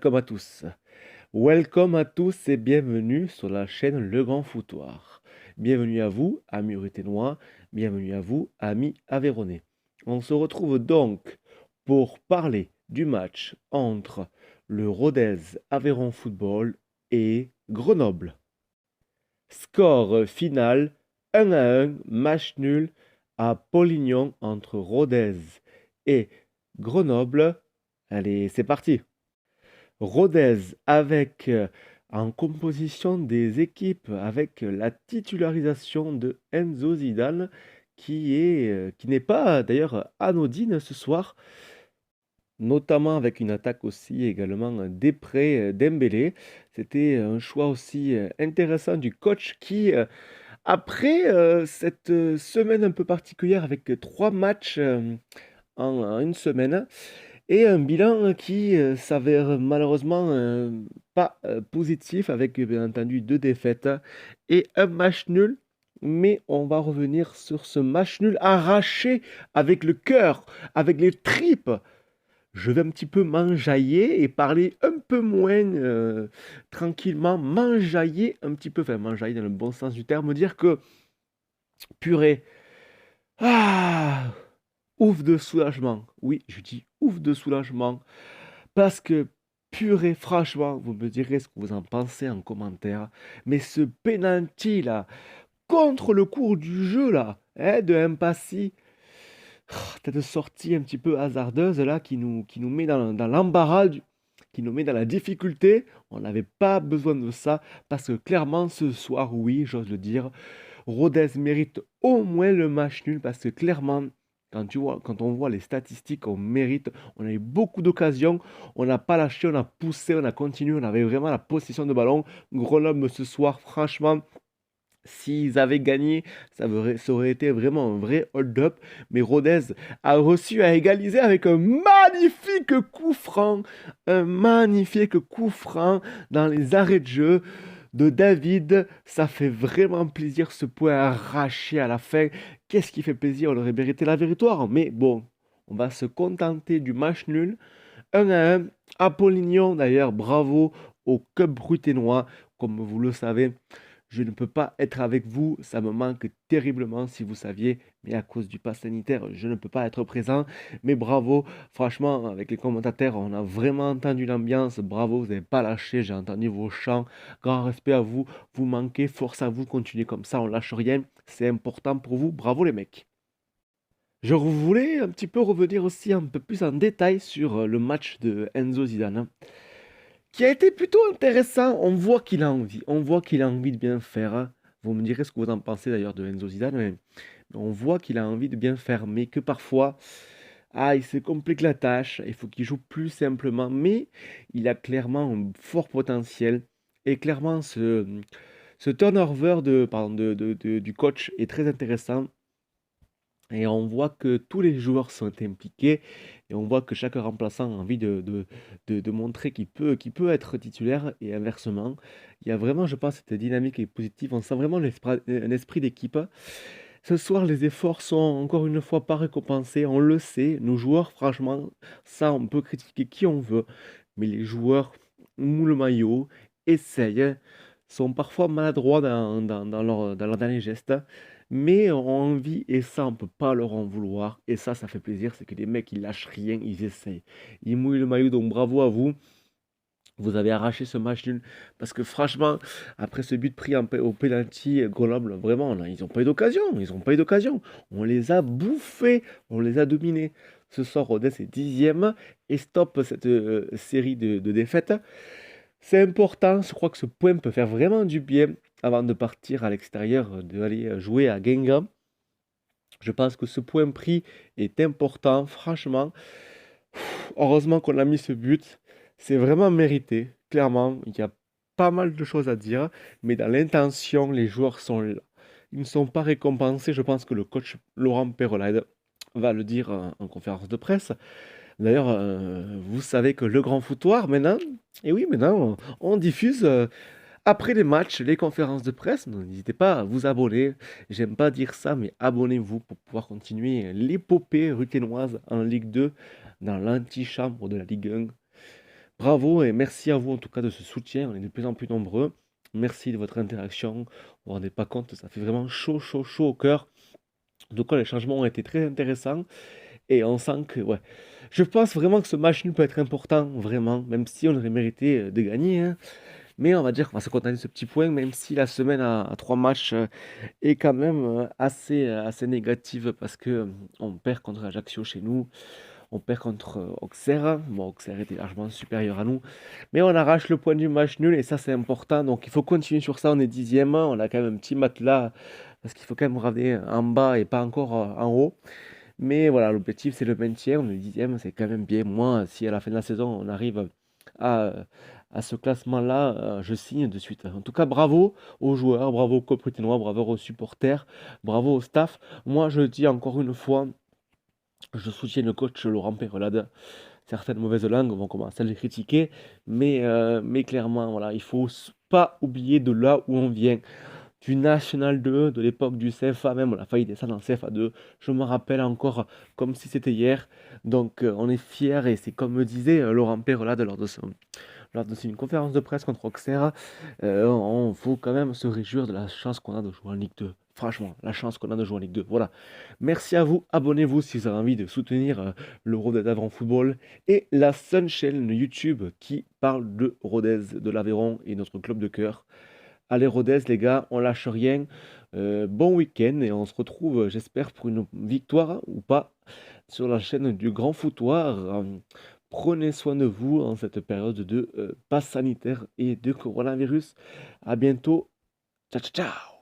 welcome à tous. Welcome à tous et bienvenue sur la chaîne Le Grand Foutoir. Bienvenue à vous, amis ruténois, bienvenue à vous, amis aveyronnais. On se retrouve donc pour parler du match entre le Rodez Aveyron Football et Grenoble. Score final 1-1, match nul à Polignon entre Rodez et Grenoble. Allez, c'est parti. Rodez avec en composition des équipes avec la titularisation de Enzo Zidane qui n'est pas d'ailleurs anodine ce soir, notamment avec une attaque aussi également d'Epré Dembélé. C'était un choix aussi intéressant du coach qui après cette semaine un peu particulière avec 3 matchs en une semaine et un bilan qui s'avère malheureusement pas positif avec bien entendu 2 défaites et un match nul. Mais on va revenir sur ce match nul arraché avec le cœur, avec les tripes. Je vais un petit peu m'enjailler et parler un peu moins tranquillement, m'enjailler un petit peu, enfin m'enjailler dans le bon sens du terme, dire que purée, ah, ouf de soulagement. Oui, je dis ouf de soulagement. Parce que, purée, franchement, vous me direz ce que vous en pensez en commentaire. Mais ce penalty là, contre le cours du jeu là, hein, de Mpassi, cette sortie un petit peu hasardeuse là qui nous met dans l'embarras, qui nous met dans la difficulté. On n'avait pas besoin de ça parce que clairement ce soir, oui, j'ose le dire, Rodez mérite au moins le match nul parce que clairement, quand on voit les statistiques, on mérite. On a eu beaucoup d'occasions, on n'a pas lâché, on a poussé, on a continué, on avait vraiment la possession de ballon. Grenoble ce soir, franchement, s'ils avaient gagné, ça aurait été vraiment un vrai hold-up. Mais Rodez a reçu à égaliser avec un magnifique coup franc. Un magnifique coup franc dans les arrêts de jeu de David. Ça fait vraiment plaisir ce point arraché à la fin. Qu'est-ce qui fait plaisir? On aurait mérité la victoire. Mais bon, on va se contenter du match nul. 1-1. Apollignon, d'ailleurs, bravo au club bruténois. Comme vous le savez, je ne peux pas être avec vous, ça me manque terriblement si vous saviez, mais à cause du pass sanitaire, je ne peux pas être présent. Mais bravo, franchement, avec les commentateurs, on a vraiment entendu l'ambiance. Bravo, vous n'avez pas lâché, j'ai entendu vos chants. Grand respect à vous, vous manquez, force à vous, continuez comme ça, on lâche rien. C'est important pour vous, bravo les mecs. Je voulais un petit peu revenir aussi un peu plus en détail sur le match de Enzo Zidane, qui a été plutôt intéressant. On voit qu'il a envie, on voit qu'il a envie de bien faire. Vous me direz ce que vous en pensez d'ailleurs de Enzo Zidane, mais on voit qu'il a envie de bien faire, mais que parfois, il se complique la tâche, il faut qu'il joue plus simplement, mais il a clairement un fort potentiel, et clairement ce turnover du coach est très intéressant. Et on voit que tous les joueurs sont impliqués et on voit que chaque remplaçant a envie de montrer qu'il peut être titulaire et inversement. Il y a vraiment, je pense, cette dynamique est positive. On sent vraiment un esprit d'équipe. Ce soir, les efforts sont encore une fois pas récompensés. On le sait, nos joueurs, franchement, ça, on peut critiquer qui on veut. Mais les joueurs mouent le maillot, essayent, sont parfois maladroits dans leurs derniers gestes, mais ont envie, et ça, on peut pas leur en vouloir. Et ça fait plaisir, c'est que les mecs, ils lâchent rien, ils essayent. Ils mouillent le maillot, donc bravo à vous. Vous avez arraché ce match nul. Parce que franchement, après ce but pris au penalty, Grenoble, vraiment, là, ils n'ont pas eu d'occasion. Ils n'ont pas eu d'occasion. On les a bouffés, on les a dominés. Ce soir, Rodez est 10e et stoppe cette série de défaites. C'est important, je crois que ce point peut faire vraiment du bien avant de partir à l'extérieur, d'aller jouer à Guingamp. Je pense que ce point pris est important, franchement. Heureusement qu'on a mis ce but. C'est vraiment mérité, clairement. Il y a pas mal de choses à dire, mais dans l'intention, les joueurs sont là. Ils ne sont pas récompensés. Je pense que le coach Laurent Perrolade va le dire en conférence de presse. D'ailleurs, vous savez que le grand foutoir, maintenant, et oui, maintenant, on diffuse après les matchs, les conférences de presse. Donc, n'hésitez pas à vous abonner. J'aime pas dire ça, mais abonnez-vous pour pouvoir continuer l'épopée ruténoise en Ligue 2, dans l'antichambre de la Ligue 1. Bravo et merci à vous en tout cas de ce soutien, on est de plus en plus nombreux. Merci de votre interaction, vous vous rendez pas compte, ça fait vraiment chaud, chaud, chaud au cœur. En tout cas, les changements ont été très intéressants et on sent que, ouais, je pense vraiment que ce match nul peut être important, vraiment, même si on aurait mérité de gagner, hein. Mais on va dire qu'on va se contenter de ce petit point, même si la semaine à 3 matchs est quand même assez négative parce que on perd contre Ajaccio chez nous, on perd contre Auxerre. Bon, Auxerre était largement supérieur à nous, mais on arrache le point du match nul et ça c'est important. Donc il faut continuer sur ça. On est 10e, on a quand même un petit matelas parce qu'il faut quand même regarder en bas et pas encore en haut. Mais voilà, l'objectif c'est le maintien. On est 10e, c'est quand même bien. Moi, si à la fin de la saison on arrive à, à ce classement-là, je signe de suite. En tout cas, bravo aux joueurs, bravo aux coprutinois, bravo aux supporters, bravo au staff. Moi, je dis encore une fois, je soutiens le coach Laurent Perelade. Certaines mauvaises langues vont commencer à le critiquer, mais clairement, voilà, il faut pas oublier de là où on vient. Du National 2, de l'époque du CFA même, on a failli descendre en CFA 2. Je me rappelle encore comme si c'était hier. Donc on est fiers et c'est comme me disait Laurent Perelade lors de une conférence de presse contre Auxerre, on faut quand même se réjouir de la chance qu'on a de jouer en Ligue 2. Franchement, la chance qu'on a de jouer en Ligue 2. Voilà. Merci à vous. Abonnez-vous si vous avez envie de soutenir le Rodez d'Aveyron Football et la seule chaîne YouTube qui parle de Rodez, de l'Aveyron et notre club de cœur. Allez Rodez les gars, on lâche rien. Bon week-end et on se retrouve, j'espère, pour une victoire ou pas sur la chaîne du Grand Foutoir. Prenez soin de vous en cette période de passe sanitaire et de coronavirus. À bientôt. Ciao, ciao, ciao.